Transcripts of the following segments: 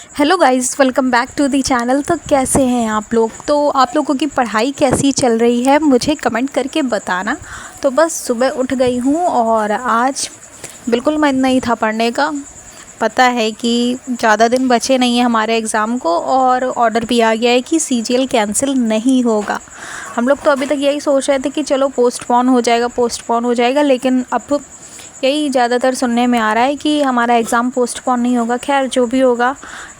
Hello guys, welcome back to the channel. तो कैसे हैं आप लोग? तो आप लोगों की पढ़ाई कैसी चल रही है मुझे कमेंट करके बताना। तो बस सुबह उठ गई हूँ और आज बिल्कुल मन नहीं था पढ़ने का। पता है कि ज़्यादा दिन बचे नहीं हैं हमारे एग्ज़ाम को और ऑर्डर भी आ गया है कि सीजीएल कैंसिल नहीं होगा। हम लोग तो अभी तक यही सोच रहे थे कि चलो पोस्टपोन हो जाएगा, लेकिन अब यही ज़्यादातर सुनने में आ रहा है कि हमारा एग्ज़ाम पोस्टपोन नहीं होगा। खैर जो भी होगा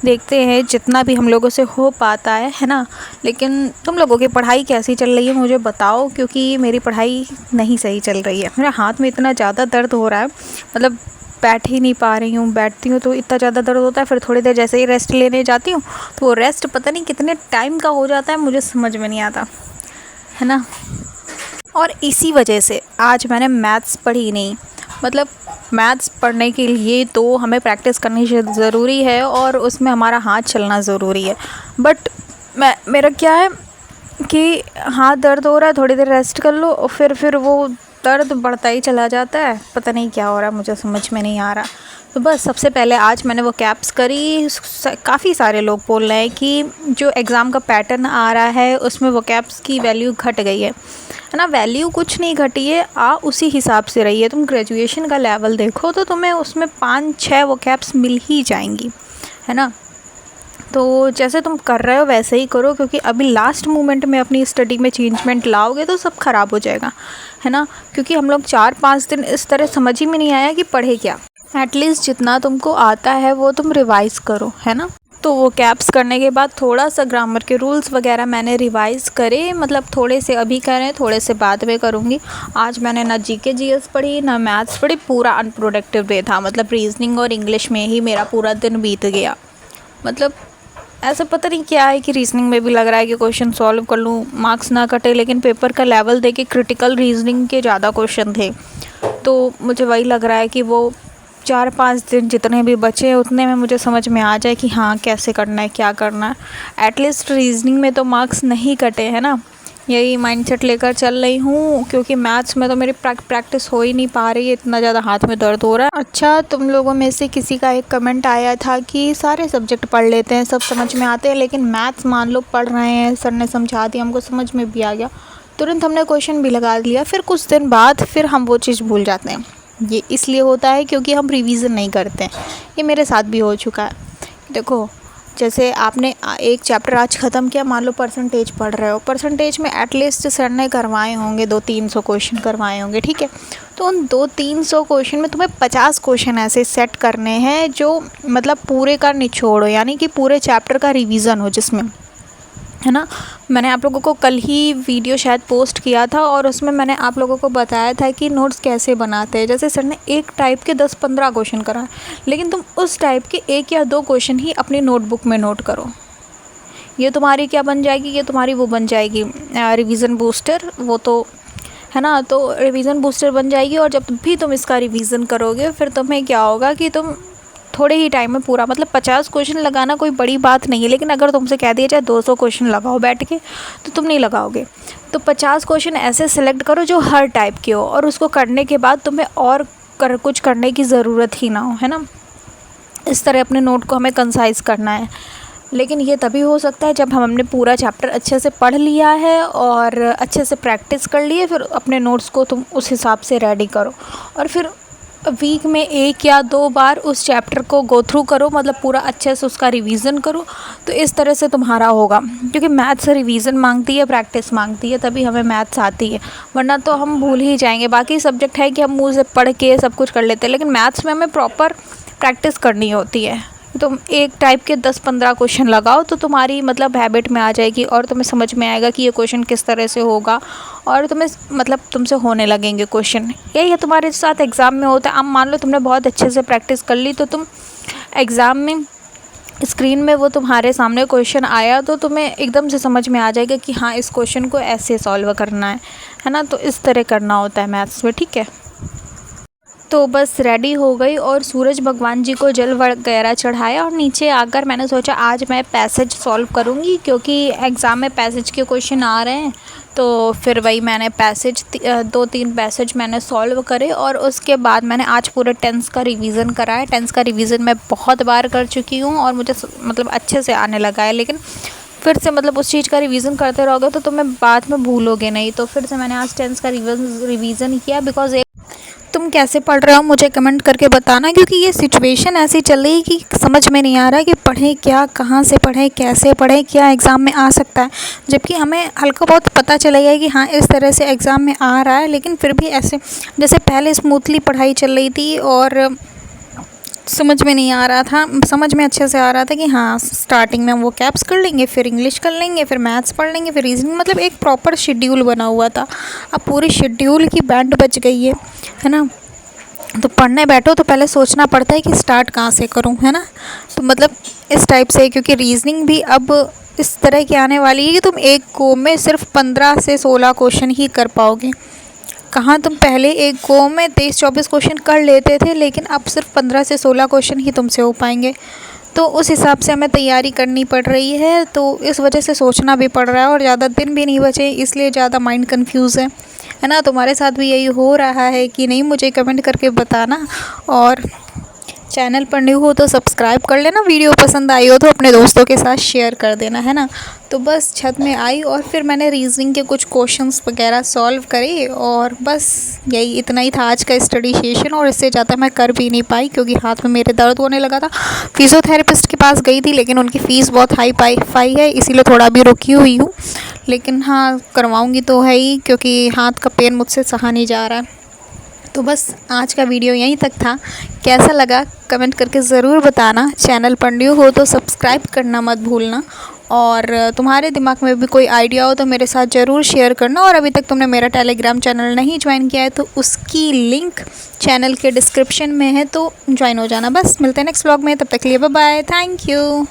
देखते हैं, जितना भी हम लोगों से हो पाता है ना। लेकिन तुम लोगों की पढ़ाई कैसी चल रही है मुझे बताओ, क्योंकि मेरी पढ़ाई नहीं सही चल रही है। मेरे हाथ में इतना ज़्यादा दर्द हो रहा है, मतलब बैठ ही नहीं पा रही हूँ। बैठती हूँ तो इतना ज़्यादा दर्द होता है, फिर थोड़ी देर जैसे ही रेस्ट लेने जाती हूँ तो वो रेस्ट पता नहीं कितने टाइम का हो जाता है, मुझे समझ में नहीं आता है ना। और इसी वजह से आज मैंने मैथ्स पढ़ी नहीं। मतलब मैथ्स पढ़ने के लिए तो हमें प्रैक्टिस करनी ज़रूरी है और उसमें हमारा हाथ चलना ज़रूरी है। बट मेरा क्या है कि हाथ दर्द हो रहा है, थोड़ी देर रेस्ट कर लो और फिर वो दर्द बढ़ता ही चला जाता है। पता नहीं क्या हो रहा है, मुझे समझ में नहीं आ रहा। तो बस सबसे पहले आज मैंने वो कैप्स करी। काफ़ी सारे लोग बोल रहे हैं कि जो एग्ज़ाम का पैटर्न आ रहा है उसमें वो कैप्स की वैल्यू घट गई है ना। वैल्यू कुछ नहीं घटी है, उसी हिसाब से रही है। तुम ग्रेजुएशन का लेवल देखो तो तुम्हें उसमें 5-6 वो कैप्स मिल ही जाएंगी, है ना। तो जैसे तुम कर रहे हो वैसे ही करो, क्योंकि अभी लास्ट मोमेंट में अपनी स्टडी में चेंजमेंट लाओगे तो सब ख़राब हो जाएगा, है ना। क्योंकि हम लोग 4-5 दिन इस तरह समझ ही में नहीं आया कि पढ़े क्या। एटलीस्ट जितना तुमको आता है वो तुम रिवाइज़ करो, है ना। तो वो कैप्स करने के बाद थोड़ा सा ग्रामर के रूल्स वगैरह मैंने रिवाइज़ करे। मतलब थोड़े से अभी करें, थोड़े से बाद में करूँगी। आज मैंने ना जीके जीएस पढ़ी ना मैथ्स पढ़ी, पूरा अनप्रोडक्टिव डे था। मतलब रीजनिंग और इंग्लिश में ही मेरा पूरा दिन बीत गया। मतलब ऐसा पता नहीं क्या है कि रीजनिंग में भी लग रहा है कि क्वेश्चन सॉल्व कर लूँ, मार्क्स ना कटे, लेकिन पेपर का लेवल देके क्रिटिकल रीजनिंग के ज़्यादा क्वेश्चन थे। तो मुझे वही लग रहा है कि वो 4-5 दिन जितने भी बचे उतने में मुझे समझ में आ जाए कि हाँ कैसे करना है, क्या करना है। एटलीस्ट रीजनिंग में तो मार्क्स नहीं कटे, है ना। यही माइंडसेट लेकर चल रही हूँ, क्योंकि मैथ्स में तो मेरी प्रैक्टिस हो ही नहीं पा रही है, इतना ज़्यादा हाथ में दर्द हो रहा है। अच्छा, तुम लोगों में से किसी का एक कमेंट आया था कि सारे सब्जेक्ट पढ़ लेते हैं, सब समझ में आते हैं, लेकिन मैथ्स मान लो पढ़ रहे हैं, सर ने समझा दिया, हमको समझ में भी आ गया, तुरंत हमने क्वेश्चन भी लगा लिया, फिर कुछ दिन बाद फिर हम वो चीज़ भूल जाते हैं। ये इसलिए होता है क्योंकि हम रिवीजन नहीं करते हैं। ये मेरे साथ भी हो चुका है। देखो, जैसे आपने एक चैप्टर आज ख़त्म किया, मान लो परसेंटेज पढ़ रहे हो, परसेंटेज में एटलीस्ट सर ने करवाए होंगे 200-300 क्वेश्चन करवाए होंगे, ठीक है। तो उन 200-300 क्वेश्चन में तुम्हें 50 क्वेश्चन ऐसे सेट करने हैं जो मतलब पूरे का निचोड़ हो, यानी कि पूरे चैप्टर का रिवीजन हो, जिसमें, है ना। मैंने आप लोगों को कल ही वीडियो शायद पोस्ट किया था और उसमें मैंने आप लोगों को बताया था कि नोट्स कैसे बनाते हैं। जैसे सर ने एक टाइप के 10-15 क्वेश्चन कराए, लेकिन तुम उस टाइप के 1 या 2 क्वेश्चन ही अपनी नोटबुक में नोट करो। ये तुम्हारी क्या बन जाएगी, ये तुम्हारी वो बन जाएगी रिवीजन बूस्टर, वो तो, है ना। तो रिवीजन बूस्टर बन जाएगी और जब भी तुम इसका रिवीजन करोगे फिर तुम्हें क्या होगा कि तुम थोड़े ही टाइम में पूरा, मतलब 50 क्वेश्चन लगाना कोई बड़ी बात नहीं है, लेकिन अगर तुमसे कह दिया जाए 200 क्वेश्चन लगाओ बैठ के, तो तुम नहीं लगाओगे। तो 50 क्वेश्चन ऐसे सिलेक्ट करो जो हर टाइप के हो, और उसको करने के बाद तुम्हें और कुछ करने की ज़रूरत ही ना हो, है ना। इस तरह अपने नोट को हमें कंसाइज करना है। लेकिन ये तभी हो सकता है जब हमने पूरा चैप्टर अच्छे से पढ़ लिया है और अच्छे से प्रैक्टिस कर ली है। फिर अपने नोट्स को तुम उस हिसाब से रेडी करो और फिर वीक में 1 या 2 बार उस चैप्टर को गो थ्रू करो, मतलब पूरा अच्छे से उसका रिवीजन करो। तो इस तरह से तुम्हारा होगा, क्योंकि मैथ्स रिवीजन मांगती है, प्रैक्टिस मांगती है, तभी हमें मैथ्स आती है, वरना तो हम भूल ही जाएंगे। बाकी सब्जेक्ट है कि हम मुँह से पढ़ के सब कुछ कर लेते हैं, लेकिन मैथ्स में हमें प्रॉपर प्रैक्टिस करनी होती है। तुम एक टाइप के 10-15 क्वेश्चन लगाओ तो तुम्हारी मतलब हैबिट में आ जाएगी और तुम्हें समझ में आएगा कि ये क्वेश्चन किस तरह से होगा, और तुम्हें मतलब तुमसे होने लगेंगे क्वेश्चन। यही है तुम्हारे साथ एग्ज़ाम में होता है। अब मान लो तुमने बहुत अच्छे से प्रैक्टिस कर ली, तो तुम एग्ज़ाम में स्क्रीन में वो तुम्हारे सामने क्वेश्चन आया तो तुम्हें एकदम से समझ में आ जाएगा कि हाँ इस क्वेश्चन को ऐसे सॉल्व करना है ना। तो इस तरह करना होता है मैथ्स में, ठीक है। तो बस रेडी हो गई और सूरज भगवान जी को जल वगैरह चढ़ाया और नीचे आकर मैंने सोचा आज मैं पैसेज सॉल्व करूंगी, क्योंकि एग्ज़ाम में पैसेज के क्वेश्चन आ रहे हैं। तो फिर वही मैंने पैसेज 2-3 पैसेज मैंने सॉल्व करे और उसके बाद मैंने आज पूरे टेंस का रिवीज़न करा है। टेंस का रिवीज़न मैं बहुत बार कर चुकी हूँ और मुझे मतलब अच्छे से आने लगा है, लेकिन फिर से मतलब उस चीज़ का रिवीज़न करते रहोगे तो तुम्हें बाद में भूलोगे नहीं। तो फिर से मैंने आज टेंस का रिवीज़न किया। बिकॉज तुम कैसे पढ़ रहे हो मुझे कमेंट करके बताना, क्योंकि ये सिचुएशन ऐसी चल रही है कि समझ में नहीं आ रहा कि पढ़ें क्या, कहाँ से पढ़ें, कैसे पढ़ें, क्या एग्ज़ाम में आ सकता है। जबकि हमें हल्का बहुत पता चलेगा कि हाँ इस तरह से एग्ज़ाम में आ रहा है, लेकिन फिर भी ऐसे जैसे पहले स्मूथली पढ़ाई चल रही थी और समझ में नहीं आ रहा था, समझ में अच्छे से आ रहा था कि हाँ स्टार्टिंग में हम वो कैप्स कर लेंगे, फिर इंग्लिश कर लेंगे, फिर मैथ्स पढ़ लेंगे, फिर रीजनिंग, मतलब एक प्रॉपर शेड्यूल बना हुआ था। अब पूरी शेड्यूल की बैंड बज गई है ना। तो पढ़ने बैठो तो पहले सोचना पड़ता है कि स्टार्ट कहाँ से करूँ, है ना। तो मतलब इस टाइप से, क्योंकि रीजनिंग भी अब इस तरह की आने वाली है कि तुम एक गो में सिर्फ 15 से 16 क्वेश्चन ही कर पाओगे। कहाँ तुम पहले एक गो में 23-24 क्वेश्चन कर लेते थे, लेकिन अब सिर्फ 15 से 16 क्वेश्चन ही तुमसे हो पाएंगे। तो उस हिसाब से हमें तैयारी करनी पड़ रही है, तो इस वजह से सोचना भी पड़ रहा है और ज़्यादा दिन भी नहीं बचे, इसलिए ज़्यादा माइंड कंफ्यूज है ना। तुम्हारे साथ भी यही हो रहा है कि नहीं, मुझे कमेंट करके बताना। और चैनल पर न्यू हो तो सब्सक्राइब कर लेना, वीडियो पसंद आई हो तो अपने दोस्तों के साथ शेयर कर देना, है ना। तो बस छत में आई और फिर मैंने रीजनिंग के कुछ क्वेश्चंस वगैरह सॉल्व करे और बस यही इतना ही था आज का स्टडी सेशन। और इससे ज़्यादा मैं कर भी नहीं पाई क्योंकि हाथ में मेरे दर्द होने लगा था। फिजियोथेरेपिस्ट के पास गई थी, लेकिन उनकी फ़ीस बहुत हाई है, इसीलिए थोड़ा भी रुकी हुई हूँ। लेकिन हाँ करवाऊँगी तो है ही, क्योंकि हाथ का पेन मुझसे सहा नहीं जा रहा है। तो बस आज का वीडियो यहीं तक था। कैसा लगा कमेंट करके ज़रूर बताना। चैनल पर न्यू हो तो सब्सक्राइब करना मत भूलना। और तुम्हारे दिमाग में भी कोई आइडिया हो तो मेरे साथ ज़रूर शेयर करना। और अभी तक तुमने मेरा टेलीग्राम चैनल नहीं ज्वाइन किया है तो उसकी लिंक चैनल के डिस्क्रिप्शन में है, तो ज्वाइन हो जाना। बस मिलते हैं नेक्स्ट व्लॉग में, तब तक के लिए बाय बाय, थैंक यू।